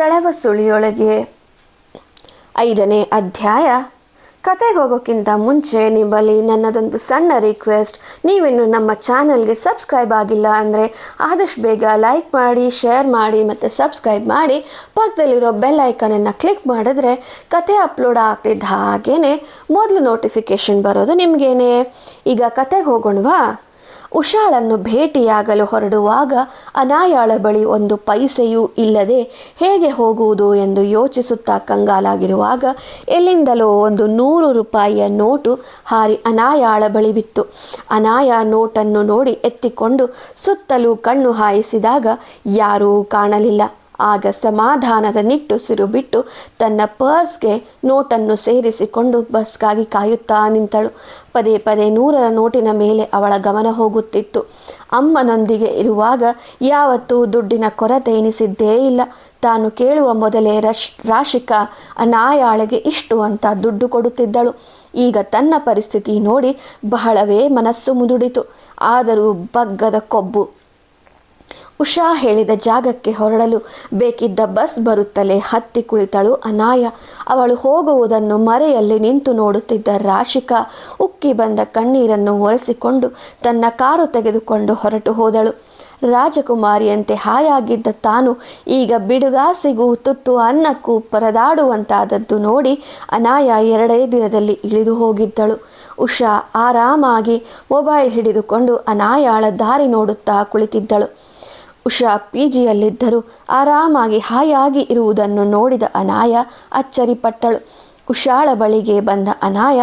ಸೆಳೆವ ಸುಳಿಯೊಳಗೆ 5ನೇ ಅಧ್ಯಾಯ. ಕತೆಗೆ ಹೋಗೋಕ್ಕಿಂತ ಮುಂಚೆ ನಿಮ್ಮಲ್ಲಿ ನನ್ನದೊಂದು ಸಣ್ಣ ರಿಕ್ವೆಸ್ಟ್. ನೀವಿನ್ನು ನಮ್ಮ ಚಾನಲ್ಗೆ ಸಬ್ಸ್ಕ್ರೈಬ್ ಆಗಿಲ್ಲ ಅಂದರೆ ಆದಷ್ಟು ಬೇಗ ಲೈಕ್ ಮಾಡಿ, ಶೇರ್ ಮಾಡಿ ಮತ್ತು ಸಬ್ಸ್ಕ್ರೈಬ್ ಮಾಡಿ. ಪಕ್ಕದಲ್ಲಿರೋ ಬೆಲ್ ಐಕನನ್ನು ಕ್ಲಿಕ್ ಮಾಡಿದ್ರೆ ಕತೆ ಅಪ್ಲೋಡ್ ಆಗ್ತಿದ್ದ ಹಾಗೇ ಮೊದಲು ನೋಟಿಫಿಕೇಷನ್ ಬರೋದು ನಿಮಗೇನೆ. ಈಗ ಕತೆಗೆ ಹೋಗೋಣವಾ? ಉಷಾಳನ್ನು ಭೇಟಿಯಾಗಲು ಹೊರಡುವಾಗ ಅನಾಯಾಳ ಬಳಿ ಒಂದು ಪೈಸೆಯೂ ಇಲ್ಲದೆ ಹೇಗೆ ಹೋಗುವುದು ಎಂದು ಯೋಚಿಸುತ್ತಾ ಕಂಗಾಲಾಗಿರುವಾಗ ಎಲ್ಲಿಂದಲೋ ಒಂದು 100 ರೂಪಾಯಿಯ ನೋಟು ಹಾರಿ ಅನಾಯಾಳ ಬಳಿ ಬಿತ್ತು. ಅನಾಯ ನೋಟನ್ನು ನೋಡಿ ಎತ್ತಿಕೊಂಡು ಸುತ್ತಲೂ ಕಣ್ಣು ಹಾಯಿಸಿದಾಗ ಯಾರೂ ಕಾಣಲಿಲ್ಲ. ಆಗ ಸಮಾಧಾನದ ನಿಟ್ಟುಸಿರು ಬಿಟ್ಟು ತನ್ನ ಪರ್ಸ್ಗೆ ನೋಟನ್ನು ಸೇರಿಸಿಕೊಂಡು ಬಸ್ಗಾಗಿ ಕಾಯುತ್ತಾ ನಿಂತಳು. ಪದೇ ಪದೇ 100ರ ನೋಟಿನ ಮೇಲೆ ಅವಳ ಗಮನ ಹೋಗುತ್ತಿತ್ತು. ಅಮ್ಮನೊಂದಿಗೆ ಇರುವಾಗ ಯಾವತ್ತೂ ದುಡ್ಡಿನ ಕೊರತೆ ಎನಿಸಿದ್ದೇ ಇಲ್ಲ. ತಾನು ಕೇಳುವ ಮೊದಲೇ ರಾಶಿಕಾ ಅನಾಯಾಳಿಗೆ ಇಷ್ಟು ಅಂತ ದುಡ್ಡು ಕೊಡುತ್ತಿದ್ದಳು. ಈಗ ತನ್ನ ಪರಿಸ್ಥಿತಿ ನೋಡಿ ಬಹಳವೇ ಮನಸ್ಸು ಮುದುಡಿತು. ಆದರೂ ಬಗ್ಗದ ಕೊಬ್ಬು. ಉಷಾ ಹೇಳಿದ ಜಾಗಕ್ಕೆ ಹೊರಡಲು ಬೇಕಿದ್ದ ಬಸ್ ಬರುತ್ತಲೇ ಹತ್ತಿ ಕುಳಿತಳು ಅನಾಯ. ಅವಳು ಹೋಗುವುದನ್ನು ಮರೆಯಲ್ಲಿ ನಿಂತು ನೋಡುತ್ತಿದ್ದ ರಾಶಿಕಾ ಉಕ್ಕಿ ಬಂದ ಕಣ್ಣೀರನ್ನು ಒರೆಸಿಕೊಂಡು ತನ್ನ ಕಾರು ತೆಗೆದುಕೊಂಡು ಹೊರಟು ಹೋದಳು. ರಾಜಕುಮಾರಿಯಂತೆ ಹಾಯಾಗಿದ್ದ ತಾನು ಈಗ ಬಿಡುಗಾಸಿಗೂ ತುತ್ತು ಅನ್ನಕ್ಕೂ ಪರದಾಡುವಂತಾದದ್ದು ನೋಡಿ ಅನಾಯ 2 ದಿನದಲ್ಲಿ ಇಳಿದು ಹೋಗಿದ್ದಳು. ಉಷಾ ಆರಾಮಾಗಿ ಮೊಬೈಲ್ ಹಿಡಿದುಕೊಂಡು ಅನಾಯಾಳ ದಾರಿ ನೋಡುತ್ತಾ ಕುಳಿತಿದ್ದಳು. ಉಷಾ ಪಿಜಿಯಲ್ಲಿದ್ದರೂ ಆರಾಮಾಗಿ ಹಾಯಾಗಿ ಇರುವುದನ್ನು ನೋಡಿದ ಅನಾಯ ಅಚ್ಚರಿಪಟ್ಟಳು. ಉಷಾಳ ಬಳಿಗೆ ಬಂದ ಅನಾಯ,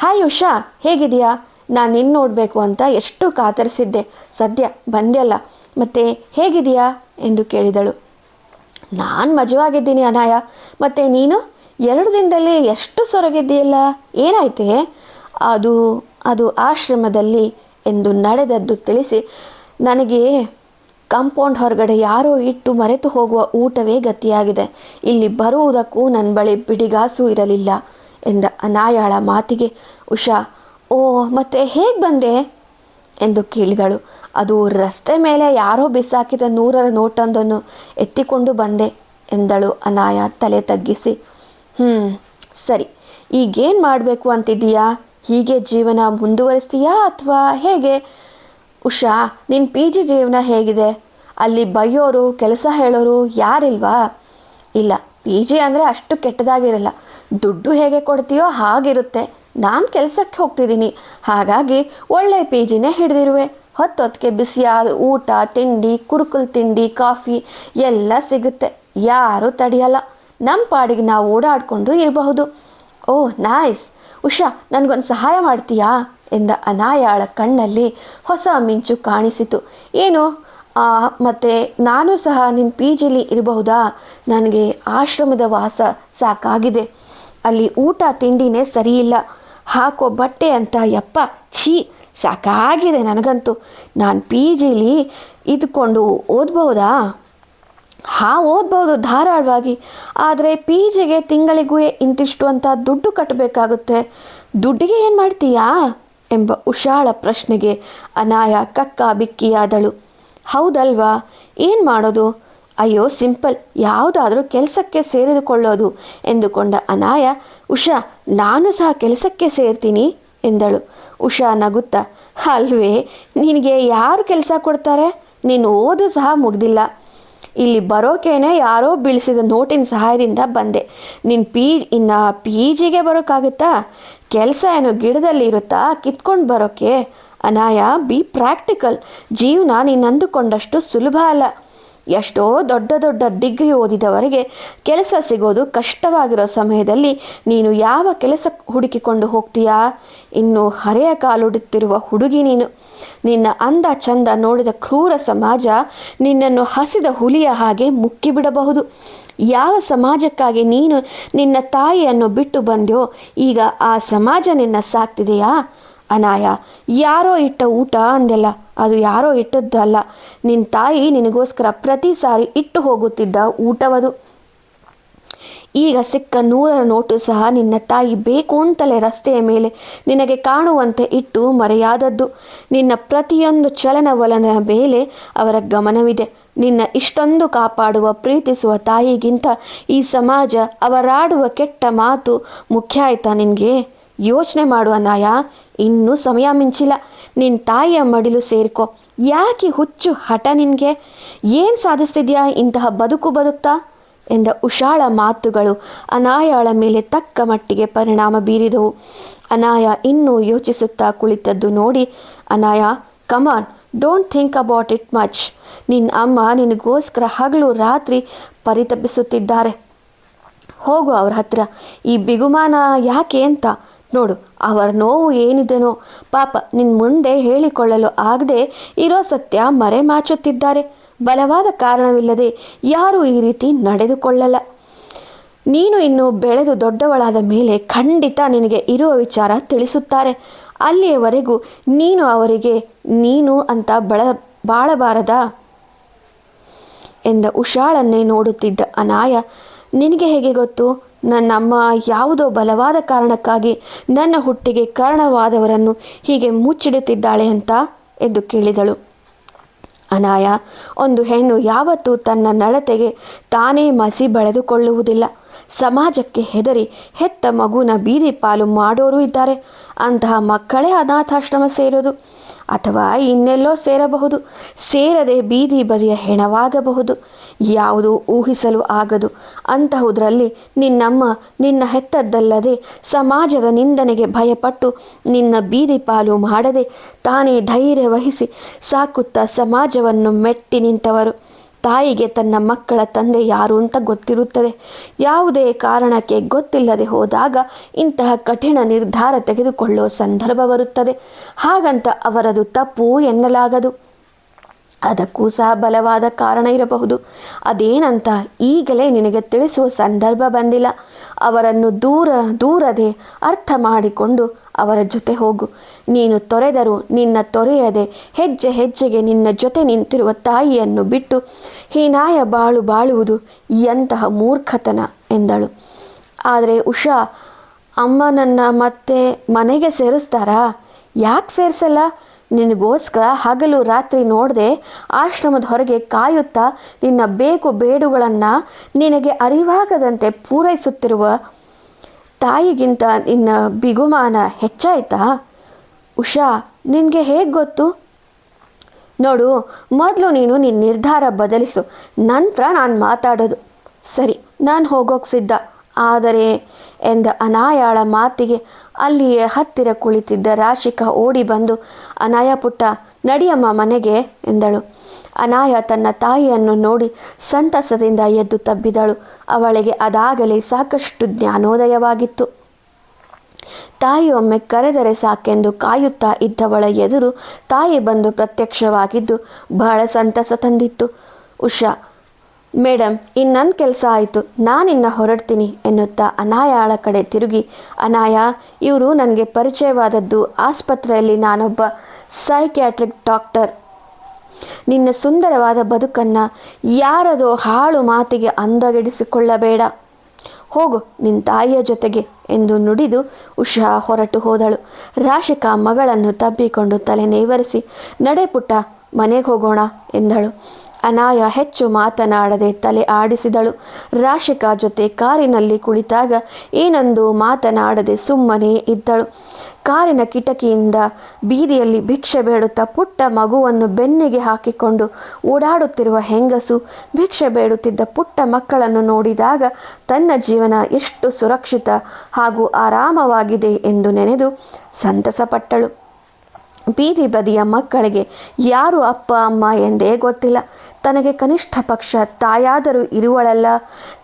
ಹಾಯ್ ಉಷಾ, ಹೇಗಿದೆಯಾ? ನಾನು ನಿನ್ನ ನೋಡಬೇಕು ಅಂತ ಎಷ್ಟು ಕಾತರಿಸಿದ್ದೆ. ಸದ್ಯ ಬಂದ್ಯಲ್ಲ, ಮತ್ತೆ ಹೇಗಿದೆಯಾ ಎಂದು ಕೇಳಿದಳು. ನಾನು ಮಜವಾಗಿದ್ದೀನಿ ಅನಾಯ, ಮತ್ತೆ ನೀನು 2 ದಿನದಲ್ಲಿ ಎಷ್ಟು ಸೊರಗಿದ್ದೀಯಲ್ಲ, ಏನಾಯ್ತೆ? ಅದು ಆಶ್ರಮದಲ್ಲಿ ಎಂದು ನಡೆದದ್ದು ತಿಳಿಸಿ, ನನಗೆ ಕಾಂಪೌಂಡ್ ಹೊರಗಡೆ ಯಾರೋ ಇಟ್ಟು ಮರೆತು ಹೋಗುವ ಊಟವೇ ಗತಿಯಾಗಿದೆ. ಇಲ್ಲಿ ಬರುವುದಕ್ಕೂ ನನ್ನ ಬಳಿ ಬಿಡಿಗಾಸು ಇರಲಿಲ್ಲ ಎಂದ ಅನಾಯಾಳ ಮಾತಿಗೆ ಉಷಾ, ಓ ಮತ್ತೆ ಹೇಗೆ ಬಂದೆ ಎಂದು ಕೇಳಿದಳು. ಅದು ರಸ್ತೆ ಮೇಲೆ ಯಾರೋ ಬಿಸಾಕಿದ 100ರ ನೋಟೊಂದನ್ನು ಎತ್ತಿಕೊಂಡು ಬಂದೆ ಎಂದಳು ಅನಾಯ ತಲೆ ತಗ್ಗಿಸಿ. ಸರಿ, ಈಗೇನು ಮಾಡಬೇಕು ಅಂತಿದ್ದೀಯಾ? ಹೀಗೆ ಜೀವನ ಮುಂದುವರಿಸ್ತೀಯಾ ಅಥವಾ ಹೇಗೆ? ಉಷಾ, ನಿನ್ನ PG ಜೀವನ ಹೇಗಿದೆ? ಅಲ್ಲಿ ಬೈಯೋರು, ಕೆಲಸ ಹೇಳೋರು ಯಾರಿಲ್ವಾ? ಇಲ್ಲ, PG ಅಂದರೆ ಅಷ್ಟು ಕೆಟ್ಟದಾಗಿರಲ್ಲ. ದುಡ್ಡು ಹೇಗೆ ಕೊಡ್ತೀಯೋ ಹಾಗಿರುತ್ತೆ. ನಾನು ಕೆಲಸಕ್ಕೆ ಹೋಗ್ತಿದ್ದೀನಿ, ಹಾಗಾಗಿ ಒಳ್ಳೆ PGನೇ ಹಿಡಿದಿರುವೆ. ಹೊತ್ತೊತ್ತಿಗೆ ಬಿಸಿಯಾದ ಊಟ, ತಿಂಡಿ, ಕುರುಕುಲು ತಿಂಡಿ, ಕಾಫಿ ಎಲ್ಲ ಸಿಗುತ್ತೆ. ಯಾರೂ ತಡೆಯಲ್ಲ. ನಮ್ಮ ಪಾಡಿಗೆ ನಾವು ಓಡಾಡಿಕೊಂಡು ಇರಬಹುದು. ಓಹ್ ನೈಸ್. ಉಷಾ, ನನಗೊಂದು ಸಹಾಯ ಮಾಡ್ತೀಯಾ ಎಂದ ಅನಾಯಾಳ ಕಣ್ಣಲ್ಲಿ ಹೊಸ ಮಿಂಚು ಕಾಣಿಸಿತು. ಏನು? ಮತ್ತು ನಾನು ಸಹ ನಿನ್ನ PGಲಿ ಇರಬಹುದಾ? ನನಗೆ ಆಶ್ರಮದ ವಾಸ ಸಾಕಾಗಿದೆ. ಅಲ್ಲಿ ಊಟ ತಿಂಡಿನೇ ಸರಿಯಿಲ್ಲ. ಹಾಕೋ ಬಟ್ಟೆ ಅಂತ ಯಪ್ಪ ಛೀ ಸಾಕಾಗಿದೆ ನನಗಂತೂ. ನಾನು PGಲಿ ಇದ್ಕೊಂಡು ಓದ್ಬಹುದಾ? ಓದ್ಬೋದು ಧಾರಾಳವಾಗಿ. ಆದರೆ PGಗೆ ತಿಂಗಳಿಗೂ ಇಂತಿಷ್ಟು ಅಂತ ದುಡ್ಡು ಕಟ್ಟಬೇಕಾಗುತ್ತೆ. ದುಡ್ಡಿಗೆ ಏನು ಮಾಡ್ತೀಯಾ ಎಂಬ ಉಷಾಳ ಪ್ರಶ್ನೆಗೆ ಅನಾಯ ಕಕ್ಕ ಬಿಕ್ಕಿಯಾದಳು. ಹೌದಲ್ವಾ, ಏನು ಮಾಡೋದು? ಅಯ್ಯೋ ಸಿಂಪಲ್, ಯಾವುದಾದ್ರೂ ಕೆಲಸಕ್ಕೆ ಸೇರಿದುಕೊಳ್ಳೋದು ಎಂದುಕೊಂಡ ಅನಾಯ, ಉಷಾ ನಾನು ಸಹ ಕೆಲಸಕ್ಕೆ ಸೇರ್ತೀನಿ ಎಂದಳು. ಉಷಾ ನಗುತ್ತಾ, ಅಲ್ವೇ, ನಿನಗೆ ಯಾರು ಕೆಲಸ ಕೊಡ್ತಾರೆ? ನೀನು ಓದು ಸಹ ಮುಗ್ದಿಲ್ಲ. ಇಲ್ಲಿ ಬರೋಕೇನೆ ಯಾರೋ ಬೀಳಿಸಿದ ನೋಟಿನ ಸಹಾಯದಿಂದ ಬಂದೆ. ಇನ್ನು PGಗೆ ಬರೋಕ್ಕಾಗುತ್ತಾ? ಕೆಲಸ ಏನು ಗಿಡದಲ್ಲಿ ಇರುತ್ತಾ ಕಿತ್ಕೊಂಡು ಬರೋಕ್ಕೆ? Anaya, B practical. ಜೀವನ ನೀನು ಅಂದುಕೊಂಡಷ್ಟು ಸುಲಭ ಅಲ್ಲ. ಎಷ್ಟೋ ದೊಡ್ಡ ದೊಡ್ಡ ಡಿಗ್ರಿ ಓದಿದವರಿಗೆ ಕೆಲಸ ಸಿಗೋದು ಕಷ್ಟವಾಗಿರೋ ಸಮಯದಲ್ಲಿ ನೀನು ಯಾವ ಕೆಲಸ ಹುಡುಕಿಕೊಂಡು ಹೋಗ್ತೀಯಾ? ಇನ್ನು ಹರೆಯ ಕಾಲುಡುತ್ತಿರುವ ಹುಡುಗಿ ನೀನು. ನಿನ್ನ ಅಂದ ಚಂದ ನೋಡಿದ ಕ್ರೂರ ಸಮಾಜ ನಿನ್ನನ್ನು ಹಸಿದ ಹುಲಿಯ ಹಾಗೆ ಮುಕ್ಕಿಬಿಡಬಹುದು. ಯಾವ ಸಮಾಜಕ್ಕಾಗಿ ನೀನು ನಿನ್ನ ತಾಯಿಯನ್ನು ಬಿಟ್ಟು ಬಂದ್ಯೋ ಈಗ ಆ ಸಮಾಜ ನಿನ್ನ ಸಾಕ್ತಿದೆಯಾ? ಅನಾಯ, ಯಾರೋ ಇಟ್ಟ ಊಟ ಅಂದೆಲ್ಲ, ಅದು ಯಾರೋ ಇಟ್ಟದ್ದಲ್ಲ. ನಿನ್ನ ತಾಯಿ ನಿನಗೋಸ್ಕರ ಪ್ರತಿ ಸಾರಿ ಇಟ್ಟು ಹೋಗುತ್ತಿದ್ದ ಊಟವದು. ಈಗ ಸಿಕ್ಕ 100 ನೋಟು ಸಹ ನಿನ್ನ ತಾಯಿ ಬೇಕು ಅಂತಲೇ ರಸ್ತೆಯ ಮೇಲೆ ನಿನಗೆ ಕಾಣುವಂತೆ ಇಟ್ಟು ಮರೆಯಾದದ್ದು. ನಿನ್ನ ಪ್ರತಿಯೊಂದು ಚಲನವಲನ ಮೇಲೆ ಅವರ ಗಮನವಿದೆ. ನಿನ್ನ ಇಷ್ಟೊಂದು ಕಾಪಾಡುವ ಪ್ರೀತಿಸುವ ತಾಯಿಗಿಂತ ಈ ಸಮಾಜ ಅವರಾಡುವ ಕೆಟ್ಟ ಮಾತು ಮುಖ್ಯ ಆಯ್ತಾ ನಿನಗೆ? ಯೋಚನೆ ಮಾಡುವ ನಾಯ, ಇನ್ನೂ ಸಮಯ ಮಿಂಚಿಲ್ಲ. ನಿನ್ನ ತಾಯಿಯ ಮಡಿಲು ಸೇರ್ಕೊ. ಯಾಕೆ ಹುಚ್ಚು ಹಠ ನಿನಗೆ? ಏನು ಸಾಧಿಸ್ತಿದ್ಯಾ ಇಂತಹ ಬದುಕ್ತಾ ಎಂದ ಉಷಾಳ ಮಾತುಗಳು ಅನಾಯಾಳ ಮೇಲೆ ತಕ್ಕ ಮಟ್ಟಿಗೆ ಪರಿಣಾಮ ಬೀರಿದವು. ಅನಾಯ ಇನ್ನೂ ಯೋಚಿಸುತ್ತಾ ಕುಳಿತದ್ದು ನೋಡಿ, Anaya, come on, don't think about it much. ನಿನ್ನ ಅಮ್ಮ ನಿನಗೋಸ್ಕರ ಹಗಲು ರಾತ್ರಿ ಪರಿತಪಿಸುತ್ತಿದ್ದಾರೆ. ಹೋಗು ಅವ್ರ ಹತ್ರ. ಈ ಬಿಗುಮಾನ ಯಾಕೆ ಅಂತ ನೋಡು. ಅವರ ನೋವು ಏನಿದೆನೋ ಪಾಪ ನಿನ್ನ ಮುಂದೆ ಹೇಳಿಕೊಳ್ಳಲು ಆಗದೆ ಇರೋ ಸತ್ಯ ಮರೆಮಾಚುತ್ತಿದ್ದಾರೆ. ಬಲವಾದ ಕಾರಣವಿಲ್ಲದೆ ಯಾರೂ ಈ ರೀತಿ ನಡೆದುಕೊಳ್ಳಲ್ಲ. ನೀನು ಇನ್ನು ಬೆಳೆದು ದೊಡ್ಡವಳಾದ ಮೇಲೆ ಖಂಡಿತ ನಿನಗೆ ಇರುವ ವಿಚಾರ ತಿಳಿಸುತ್ತಾರೆ. ಅಲ್ಲಿಯವರೆಗೂ ನೀನು ಅವರಿಗೆ ನೀನು ಅಂತ ಬಾಳಬಾರದಾ ಎಂದ ಉಷಾಳನ್ನೇ ನೋಡುತ್ತಿದ್ದ ಅನಾಯ, ನಿನಗೆ ಹೇಗೆ ಗೊತ್ತು ನನ್ನ ಅಮ್ಮ ಯಾವುದೋ ಬಲವಾದ ಕಾರಣಕ್ಕಾಗಿ ನನ್ನ ಹುಟ್ಟಿಗೆ ಕಾರಣವಾದವರನ್ನು ಹೀಗೆ ಮುಚ್ಚಿಡುತ್ತಿದ್ದಾಳೆ ಅಂತ ಎಂದು ಕೇಳಿದಳು. ಅನಾಯ, ಒಂದು ಹೆಣ್ಣು ಯಾವತ್ತೂ ತನ್ನ ನಡತೆಗೆ ತಾನೇ ಮಸಿ ಬಳೆದುಕೊಳ್ಳುವುದಿಲ್ಲ. ಸಮಾಜಕ್ಕೆ ಹೆದರಿ ಹೆತ್ತ ಮಗುನ ಬೀದಿ ಪಾಲು ಮಾಡೋರು ಇದ್ದಾರೆ. ಅಂತಹ ಮಕ್ಕಳೇ ಅನಾಥಾಶ್ರಮ ಸೇರೋದು, ಅಥವಾ ಇನ್ನೆಲ್ಲೋ ಸೇರಬಹುದು. ಸೇರದೆ ಬೀದಿ ಬದಿಯ ಹೆಣವಾಗಬಹುದು. ಯಾವುದು ಊಹಿಸಲು ಆಗದು. ಅಂತಹುದರಲ್ಲಿ ನಿನ್ನಮ್ಮ ನಿನ್ನ ಹೆತ್ತದ್ದಲ್ಲದೆ ಸಮಾಜದ ನಿಂದನೆಗೆ ಭಯಪಟ್ಟು ನಿನ್ನ ಬೀದಿ ಪಾಲು ಮಾಡದೆ ತಾನೇ ಧೈರ್ಯ ವಹಿಸಿ ಸಾಕುತ್ತಾ ಸಮಾಜವನ್ನು ಮೆಟ್ಟಿ ನಿಂತವರು. ತಾಯಿಗೆ ತನ್ನ ಮಕ್ಕಳ ತಂದೆ ಯಾರು ಅಂತ ಗೊತ್ತಿರುತ್ತದೆ. ಯಾವುದೇ ಕಾರಣಕ್ಕೆ ಗೊತ್ತಿಲ್ಲದೆ ಹೋದಾಗ ಇಂತಹ ಕಠಿಣ ನಿರ್ಧಾರ ತೆಗೆದುಕೊಳ್ಳುವ ಸಂದರ್ಭ ಬರುತ್ತದೆ. ಹಾಗಂತ ಅವರದು ತಪ್ಪು ಎನ್ನಲಾಗದು. ಅದಕ್ಕೂ ಸಹ ಬಲವಾದ ಕಾರಣ ಇರಬಹುದು. ಅದೇನಂತ ಈಗಲೇ ನಿನಗೆ ತಿಳಿಸುವ ಸಂದರ್ಭ ಬಂದಿಲ್ಲ. ಅವರನ್ನು ದೂರದೆ ಅರ್ಥ ಮಾಡಿಕೊಂಡು ಅವರ ಜೊತೆ ಹೋಗು. ನೀನು ತೊರೆದರೂ ನಿನ್ನ ತೊರೆಯದೆ ಹೆಜ್ಜೆ ಹೆಜ್ಜೆಗೆ ನಿನ್ನ ಜೊತೆ ನಿಂತಿರುವ ತಾಯಿಯನ್ನು ಬಿಟ್ಟು ಹೀನಾಯ ಬಾಳುವುದು ಎಂತಹ ಮೂರ್ಖತನ ಎಂದಳು. ಆದರೆ ಉಷಾ, ಅಮ್ಮನನ್ನು ಮತ್ತೆ ಮನೆಗೆ ಸೇರಿಸ್ತಾರಾ? ಯಾಕೆ ಸೇರಿಸಲ್ಲ? ನಿನಗೋಸ್ಕರ ಹಗಲು ರಾತ್ರಿ ನೋಡದೆ ಆಶ್ರಮದ ಹೊರಗೆ ಕಾಯುತ್ತಾ ನಿನ್ನ ಬೇಕು ಬೇಡುಗಳನ್ನು ನಿನಗೆ ಅರಿವಾಗದಂತೆ ಪೂರೈಸುತ್ತಿರುವ ತಾಯಿಗಿಂತ ನಿನ್ನ ಬಿಗುಮಾನ ಹೆಚ್ಚಾಯ್ತಾ? ಉಷಾ, ನಿನಗೆ ಹೇಗೆ ಗೊತ್ತು? ನೋಡು, ಮೊದಲು ನೀನು ನಿನ್ನ ನಿರ್ಧಾರ ಬದಲಿಸು, ನಂತರ ನಾನು ಮಾತಾಡೋದು. ಸರಿ, ನಾನು ಹೋಗೋಕೆ ಸಿದ್ಧ. ಆದರೆ ಎಂದ ಅನಾಯಾಳ ಮಾತಿಗೆ ಅಲ್ಲಿಯೇ ಹತ್ತಿರ ಕುಳಿತಿದ್ದ ರಾಶಿಕಾ ಓಡಿ ಬಂದು, ಅನಾಯ ಪುಟ್ಟ, ನಡಿಯಮ್ಮ ಮನೆಗೆ ಎಂದಳು. ಅನಾಯ ತನ್ನ ತಾಯಿಯನ್ನು ನೋಡಿ ಸಂತಸದಿಂದ ಎದ್ದು ತಬ್ಬಿದಳು. ಅವಳಿಗೆ ಅದಾಗಲೇ ಸಾಕಷ್ಟು ಜ್ಞಾನೋದಯವಾಗಿತ್ತು. ತಾಯಿಯೊಮ್ಮೆ ಕರೆದರೆ ಸಾಕೆಂದು ಕಾಯುತ್ತಾ ಇದ್ದವಳ ಎದುರು ತಾಯಿ ಬಂದು ಪ್ರತ್ಯಕ್ಷವಾಗಿದ್ದು ಬಹಳ ಸಂತಸ ತಂದಿತ್ತು. ಉಷಾ, ಮೇಡಮ್, ಇನ್ನು ನನ್ನ ಕೆಲಸ ಆಯಿತು, ನಾನಿನ್ನ ಹೊರಡ್ತೀನಿ ಎನ್ನುತ್ತಾ ಅನಾಯಾಳ ಕಡೆ ತಿರುಗಿ, ಅನಾಯ, ಇವರು ನನಗೆ ಪರಿಚಯವಾದದ್ದು ಆಸ್ಪತ್ರೆಯಲ್ಲಿ ನಾನೊಬ್ಬ ಸೈಕ್ಯಾಟ್ರಿಕ್ ಡಾಕ್ಟರ್. ನಿನ್ನ ಸುಂದರವಾದ ಬದುಕನ್ನು ಯಾರದೋ ಹಾಳು ಮಾತಿಗೆ ಅಂದಗೆಡಿಸಿಕೊಳ್ಳಬೇಡ. ಹೋಗು ನಿನ್ನ ತಾಯಿಯ ಜೊತೆಗೆ ಎಂದು ನುಡಿದು ಉಷಾ ಹೊರಟು ಹೋದಳು. ರಾಶಿಕಾ ಮಗಳನ್ನು ತಬ್ಬಿಕೊಂಡು ತಲೆ ನೇವರಿಸಿ, ನಡೆ ಪುಟ್ಟ, ಮನೆಗೆ ಹೋಗೋಣ ಎಂದಳು. ಅನಾಯ ಹೆಚ್ಚು ಮಾತನಾಡದೆ ತಲೆ ಆಡಿಸಿದಳು. ರಾಶಿಕಾ ಜೊತೆ ಕಾರಿನಲ್ಲಿ ಕುಳಿತಾಗ ಏನೊಂದು ಮಾತನಾಡದೆ ಸುಮ್ಮನೆ ಇದ್ದಳು. ಕಾರಿನ ಕಿಟಕಿಯಿಂದ ಬೀದಿಯಲ್ಲಿ ಭಿಕ್ಷೆ ಬೇಡುತ್ತಾ ಪುಟ್ಟ ಮಗುವನ್ನು ಬೆನ್ನಿಗೆ ಹಾಕಿಕೊಂಡು ಓಡಾಡುತ್ತಿರುವ ಹೆಂಗಸು, ಭಿಕ್ಷೆ ಬೇಡುತ್ತಿದ್ದ ಪುಟ್ಟ ಮಕ್ಕಳನ್ನು ನೋಡಿದಾಗ ತನ್ನ ಜೀವನ ಎಷ್ಟು ಸುರಕ್ಷಿತ ಹಾಗೂ ಆರಾಮವಾಗಿದೆ ಎಂದು ನೆನೆದು ಸಂತಸಪಟ್ಟಳು. ಬೀದಿ ಬದಿಯ ಮಕ್ಕಳಿಗೆ ಯಾರು ಅಪ್ಪ ಅಮ್ಮ ಎಂದೇ ಗೊತ್ತಿಲ್ಲ. ತನಗೆ ಕನಿಷ್ಠ ಪಕ್ಷ ತಾಯಾದರೂ ಇರುವಳಲ್ಲ.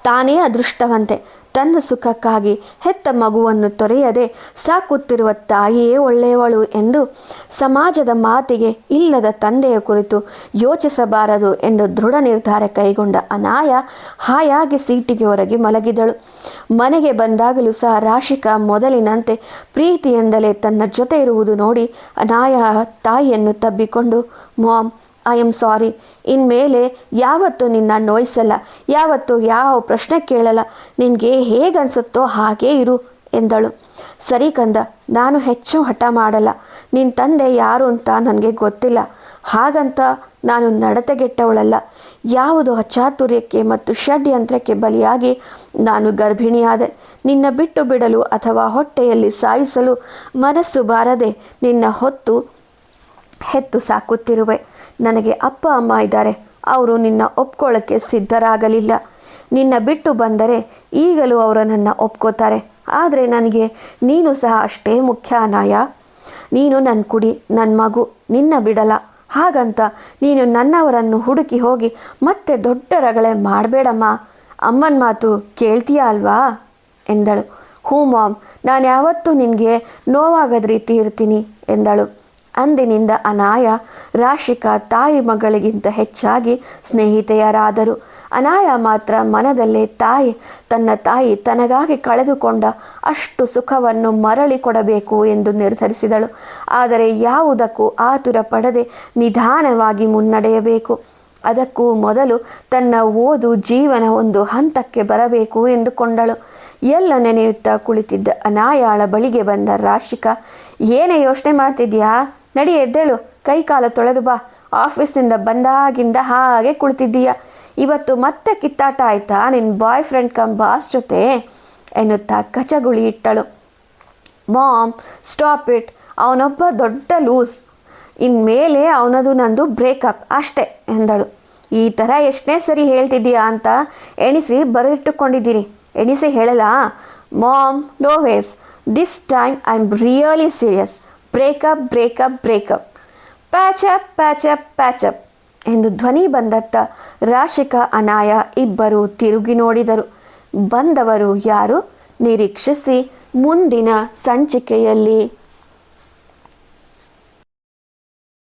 ತಾನೇ ಅದೃಷ್ಟವಂತೆ. ತನ್ನ ಸುಖಕ್ಕಾಗಿ ಹೆತ್ತ ಮಗುವನ್ನು ತೊರೆಯದೆ ಸಾಕುತ್ತಿರುವ ತಾಯಿಯೇ ಒಳ್ಳೆಯವಳು ಎಂದು ಸಮಾಜದ ಮಾತಿಗೆ ಇಲ್ಲದ ತಂದೆಯ ಕುರಿತು ಯೋಚಿಸಬಾರದು ಎಂದು ದೃಢ ನಿರ್ಧಾರ ಕೈಗೊಂಡ ಅನಾಯ ಹಾಯಾಗಿ ಸೀಟಿಗೆ ಹೊರಗೆ ಮಲಗಿದಳು. ಮನೆಗೆ ಬಂದಾಗಲೂ ಸಹ ರಾಶಿಕಾ ಮೊದಲಿನಂತೆ ಪ್ರೀತಿಯಿಂದಲೇ ತನ್ನ ಜೊತೆ ಇರುವುದು ನೋಡಿ ಅನಾಯ ತಾಯಿಯನ್ನು ತಬ್ಬಿಕೊಂಡು, ಮಾಮ್, ಐ ಆಮ್ ಸಾರಿ. ಇನ್ಮೇಲೆ ಯಾವತ್ತೂ ನಿನ್ನ ನೋಯಿಸಲ್ಲ, ಯಾವತ್ತೂ ಯಾವ ಪ್ರಶ್ನೆ ಕೇಳಲ್ಲ, ನಿನಗೆ ಹೇಗನ್ಸುತ್ತೋ ಹಾಗೇ ಇರು ಎಂದಳು. ಸರಿ ಕಂದ, ನಾನು ಹೆಚ್ಚು ಹಠ ಮಾಡಲ್ಲ. ನಿನ್ನ ತಂದೆ ಯಾರು ಅಂತ ನನಗೆ ಗೊತ್ತಿಲ್ಲ, ಹಾಗಂತ ನಾನು ನಡತೆಗೆಟ್ಟವಳಲ್ಲ. ಯಾವುದೋ ಅಚಾತುರ್ಯಕ್ಕೆ ಮತ್ತು ಷಡ್ಯಂತ್ರಕ್ಕೆ ಬಲಿಯಾಗಿ ನಾನು ಗರ್ಭಿಣಿಯಾದೆ. ನಿನ್ನ ಬಿಟ್ಟು ಬಿಡಲು ಅಥವಾ ಹೊಟ್ಟೆಯಲ್ಲಿ ಸಾಯಿಸಲು ಮನಸ್ಸು ಬಾರದೆ ನಿನ್ನ ಹೆತ್ತು ಸಾಕುತ್ತಿರುವೆ. ನನಗೆ ಅಪ್ಪ ಅಮ್ಮ ಇದ್ದಾರೆ, ಅವರು ನಿನ್ನ ಒಪ್ಕೊಳ್ಳೋಕ್ಕೆ ಸಿದ್ಧರಾಗಲಿಲ್ಲ. ನಿನ್ನ ಬಿಟ್ಟು ಬಂದರೆ ಈಗಲೂ ಅವರು ನನ್ನ ಒಪ್ಕೋತಾರೆ. ಆದರೆ ನನಗೆ ನೀನು ಸಹ ಅಷ್ಟೇ ಮುಖ್ಯ ಅನಾಯ. ನೀನು ನನ್ನ ಕುಡಿ, ನನ್ನ ಮಗು, ನಿನ್ನ ಬಿಡಲ್ಲ. ಹಾಗಂತ ನೀನು ನನ್ನವರನ್ನು ಹುಡುಕಿ ಹೋಗಿ ಮತ್ತೆ ದೊಡ್ಡ ರಗಳೆ ಮಾಡಬೇಡಮ್ಮ. ಅಮ್ಮನ ಮಾತು ಕೇಳ್ತೀಯ ಅಲ್ವಾ ಎಂದಳು. ಹ್ಞೂ ಮಾಮ್, ನಾನು ಯಾವತ್ತೂ ನಿನಗೆ ನೋವಾಗದ ರೀತಿ ಇರ್ತೀನಿ ಎಂದಳು. ಅಂದಿನಿಂದ ಅನಾಯ ರಾಶಿಕಾ ತಾಯಿ ಮಗಳಿಗಿಂತ ಹೆಚ್ಚಾಗಿ ಸ್ನೇಹಿತೆಯರಾದರು. ಅನಾಯ ಮಾತ್ರ ಮನದಲ್ಲೇ ತನ್ನ ತಾಯಿ ತನಗಾಗಿ ಕಳೆದುಕೊಂಡ ಅಷ್ಟು ಸುಖವನ್ನು ಮರಳಿ ಕೊಡಬೇಕು ಎಂದು ನಿರ್ಧರಿಸಿದಳು. ಆದರೆ ಯಾವುದಕ್ಕೂ ಆತುರ ಪಡದೆ ನಿಧಾನವಾಗಿ ಮುನ್ನಡೆಯಬೇಕು. ಅದಕ್ಕೂ ಮೊದಲು ತನ್ನ ಓದು ಜೀವನ ಒಂದು ಹಂತಕ್ಕೆ ಬರಬೇಕು ಎಂದುಕೊಂಡಳು. ಎಲ್ಲ ನೆನೆಯುತ್ತಾ ಕುಳಿತಿದ್ದ ಅನಾಯಾಳ ಬಳಿಗೆ ಬಂದ ರಾಶಿಕಾ, ಏನೇ ಯೋಚನೆ ಮಾಡ್ತಿದ್ಯಾ? ನಡಿ, ಎದ್ದೇಳು, ಕೈ ಕಾಲು ತೊಳೆದು ಬಾ. ಆಫೀಸ್ನಿಂದ ಬಂದಾಗಿಂದ ಹಾಗೆ ಕುಳಿತಿದ್ದೀಯ. ಇವತ್ತು ಮತ್ತೆ ಕಿತ್ತಾಟ ಆಯ್ತಾ ನಿನ್ನ ಬಾಯ್ ಫ್ರೆಂಡ್ ಕಮ್ ಬಾಸ್ ಜೊತೆ ಎನ್ನುತ್ತಾ ಕಚಗುಳಿ ಇಟ್ಟಳು. Mom, stop it. ಅವನೊಬ್ಬ ದೊಡ್ಡ ಲೂಸ್. ಇನ್ಮೇಲೆ ಅವನದು ನಂದು ಬ್ರೇಕಪ್ ಅಷ್ಟೇ ಎಂದಳು. ಈ ಥರ ಎಷ್ಟನೇ ಸರಿ ಹೇಳ್ತಿದ್ದೀಯಾ ಅಂತ ಎಣಿಸಿ ಬರೆದಿಟ್ಟುಕೊಂಡಿದ್ದೀನಿ. ಎಣಿಸಿ ಹೇಳಲ್ಲ? Mom, no ways. This time I am really serious. Breakup breakup breakup. Patchup patchup patchup ಎಂದು ಧ್ವನಿ ಬಂದತ್ತ ರಾಶಿಕಾ ಅನಾಯ ಇಬ್ಬರು ತಿರುಗಿ ನೋಡಿದರು. ಬಂದವರು ಯಾರು? ನಿರೀಕ್ಷಿಸಿ ಮುಂದಿನ ಸಂಚಿಕೆಯಲ್ಲಿ.